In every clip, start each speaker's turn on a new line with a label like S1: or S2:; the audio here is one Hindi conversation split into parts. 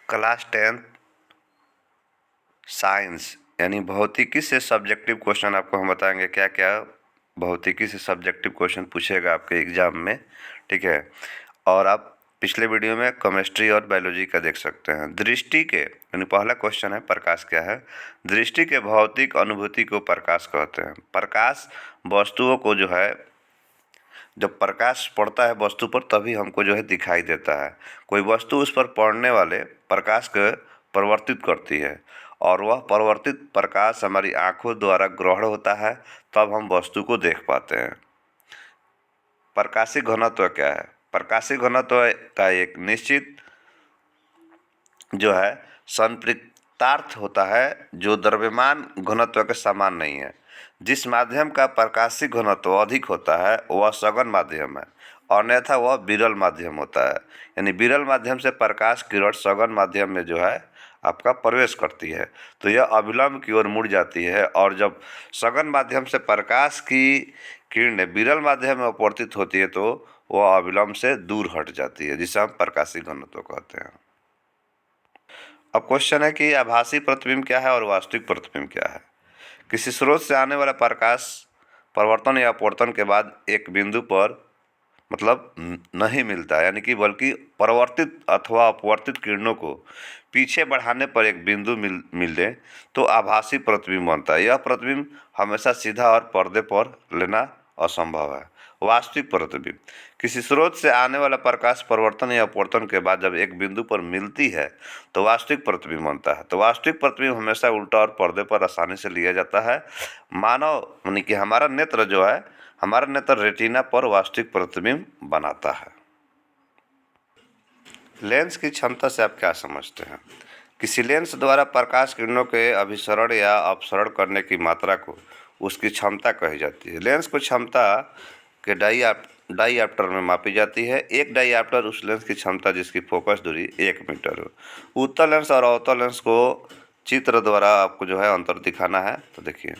S1: क्लास 10 साइंस यानी भौतिकी से सब्जेक्टिव क्वेश्चन आपको हम बताएंगे क्या क्या भौतिकी से सब्जेक्टिव क्वेश्चन पूछेगा आपके एग्जाम में। ठीक है, और आप पिछले वीडियो में केमिस्ट्री और बायोलॉजी का देख सकते हैं। दृष्टि के यानी पहला क्वेश्चन है प्रकाश क्या है। दृष्टि के भौतिक अनुभूति को प्रकाश कहते हैं। प्रकाश वस्तुओं को जो है, जब प्रकाश पड़ता है वस्तु पर तभी हमको जो है दिखाई देता है। कोई वस्तु उस पर पड़ने वाले प्रकाश को परिवर्तित करती है और वह परिवर्तित प्रकाश हमारी आंखों द्वारा ग्रहण होता है, तब हम वस्तु को देख पाते हैं। प्रकाशीय घनत्व क्या है। प्रकाशीय घनत्व का एक निश्चित जो है संपृक्तार्थ होता है जो द्रव्यमान घनत्व के समान नहीं है। जिस माध्यम का प्रकाशीय घनत्व अधिक होता है वह सघन माध्यम है, अन्यथा वह विरल माध्यम होता है। यानी विरल माध्यम से प्रकाश किरण सघन माध्यम में जो है आपका प्रवेश करती है तो यह अविलंब की ओर मुड़ जाती है, और जब सघन माध्यम से प्रकाश की किरणें विरल माध्यम में अपवर्तित होती है तो वह अविलंब से दूर हट जाती है, जिसे हम प्रकाशीय घनत्व कहते हैं। अब क्वेश्चन है कि आभासी प्रतिबिंब क्या है और वास्तविक प्रतिबिंब क्या है। किसी स्रोत से आने वाला प्रकाश परावर्तन या अपवर्तन के बाद एक बिंदु पर मतलब नहीं मिलता है, यानी कि बल्कि परावर्तित अथवा अपवर्तित किरणों को पीछे बढ़ाने पर एक बिंदु मिले तो आभासी प्रतिबिंब बनता है। यह प्रतिबिंब हमेशा सीधा और पर्दे पर लेना असंभव है। वास्तविक प्रतिबिंब किसी स्रोत से आने वाला प्रकाश परिवर्तन या अपवर्तन के बाद जब एक बिंदु पर मिलती है तो वास्तविक प्रतिबिंब बनता है। तो वास्तविक प्रतिबिंब हमेशा उल्टा और पर्दे पर आसानी से लिया जाता है। मानव यानी कि हमारा नेत्र जो है, हमारा नेत्र रेटिना पर वास्तविक प्रतिबिंब बनाता है। लेंस की क्षमता से आप क्या समझते हैं। किसी लेंस द्वारा प्रकाश किरणों के अभिसरण या अपसरण करने की मात्रा को उसकी क्षमता कही जाती है। लेंस को क्षमता के डाईऑप्टर में मापी जाती है। एक डाईऑप्टर उस लेंस की क्षमता जिसकी फोकस दूरी 1 मीटर हो। उत्तल लेंस और अवतल लेंस को चित्र द्वारा आपको जो है अंतर दिखाना है। तो देखिए,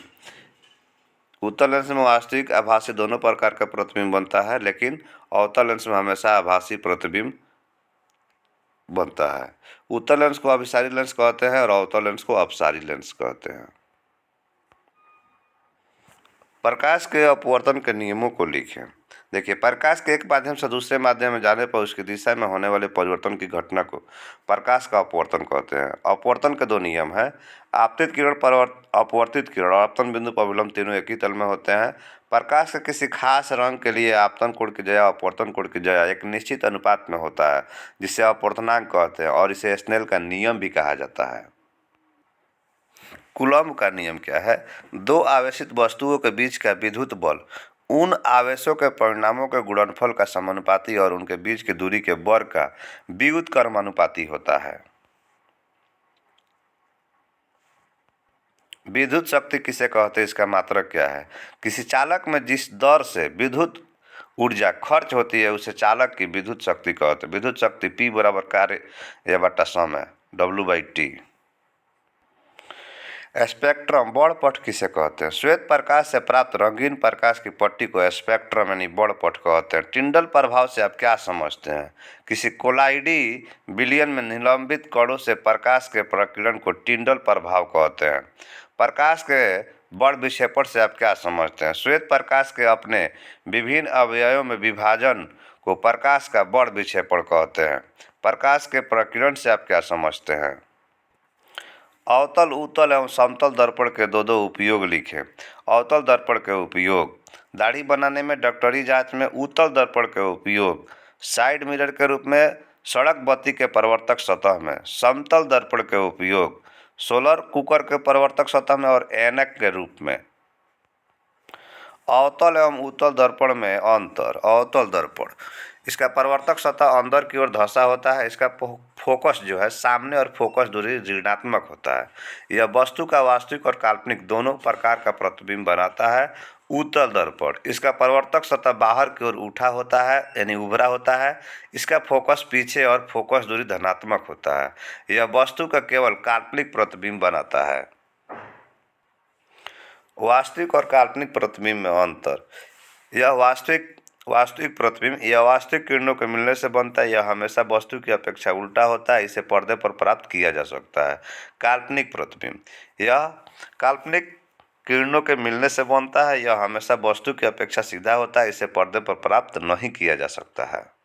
S1: उत्तल लेंस में वास्तविक आभासी दोनों प्रकार का प्रतिबिंब बनता है, लेकिन अवतल लेंस में हमेशा आभासी प्रतिबिंब बनता है। उत्तल लेंस को अभिसारी लेंस कहते हैं और अवतल लेंस को अपसारी लेंस कहते हैं। प्रकाश के अपवर्तन के नियमों को लिखें। देखिए, प्रकाश के एक माध्यम से दूसरे माध्यम में जाने पर उसकी दिशा में होने वाले परिवर्तन की घटना को प्रकाश का अपवर्तन कहते हैं। अपवर्तन के 2 नियम हैं। आपतित किरण, अपवर्तित किरण और आपतन बिंदु पर अविलंब तीनों एक ही तल में होते हैं। प्रकाश के किसी खास रंग के लिए आपतन कोण की जया अपवर्तन कोण की जया एक निश्चित अनुपात में होता है, जिसे अपवर्तनांक कहते हैं, और इसे स्नेल का नियम भी कहा जाता है। कूलॉम का नियम क्या है। 2 आवेशित वस्तुओं के बीच का विद्युत बल उन आवेशों के परिणामों के गुणनफल का समानुपाती और उनके बीच की दूरी के वर्ग का व्युत्क्रमानुपाती होता है। विद्युत शक्ति किसे कहते हैं, इसका मात्रक क्या है। किसी चालक में जिस दर से विद्युत ऊर्जा खर्च होती है उसे चालक की विद्युत शक्ति कहते हैं। विद्युत शक्ति P बराबर कार्य या बटा समय W/T। स्पेक्ट्रम बड़पट किसे कहते हैं। श्वेत प्रकाश से प्राप्त रंगीन प्रकाश की पट्टी को स्पेक्ट्रम यानी बड़पट कहते हैं। टिंडल प्रभाव से आप क्या समझते हैं। किसी कोलाइडी विलयन में निलंबित कणों से प्रकाश के प्रकीर्णन को टिंडल प्रभाव कहते हैं। प्रकाश के बड़ विक्षेपण से आप क्या समझते हैं। श्वेत प्रकाश के अपने विभिन्न अवयवों में विभाजन को प्रकाश का बड़ विक्षेपण कहते हैं। प्रकाश के प्रकीर्णन से आप क्या समझते हैं। अवतल, उत्तल एवं समतल दर्पण के 2 उपयोग लिखें। अवतल दर्पण के उपयोग। दाढ़ी बनाने में, डॉक्टरी जांच में। उत्तल दर्पण के उपयोग साइड मिरर के रूप में, सड़क बत्ती के परिवर्तक सतह में। समतल दर्पण के उपयोग सोलर कुकर के परिवर्तक सतह में और ऐनक के रूप में। अवतल एवं उत्तल दर्पण में अंतर। अवतल दर्पण, इसका परिवर्तक सतह अंदर की ओर धंसा होता है। इसका फोकस जो है सामने और फोकस दूरी ऋणात्मक होता है। यह वस्तु का वास्तविक और काल्पनिक दोनों प्रकार का प्रतिबिंब बनाता है। उत्तल दर्पण, इसका परिवर्तक सतह बाहर की ओर उठा होता है यानी उभरा होता है। इसका फोकस पीछे और फोकस दूरी धनात्मक होता है। यह वस्तु का केवल काल्पनिक प्रतिबिंब बनाता है। वास्तविक और काल्पनिक प्रतिबिंब में अंतर। यह वास्तविक वास्तविक प्रतिबिंब यह वास्तविक किरणों के मिलने से बनता है। यह हमेशा वस्तु की अपेक्षा उल्टा होता है। इसे पर्दे पर प्राप्त किया जा सकता है। काल्पनिक प्रतिबिंब यह काल्पनिक किरणों के मिलने से बनता है। यह हमेशा वस्तु की अपेक्षा सीधा होता है। इसे पर्दे पर प्राप्त नहीं किया जा सकता है।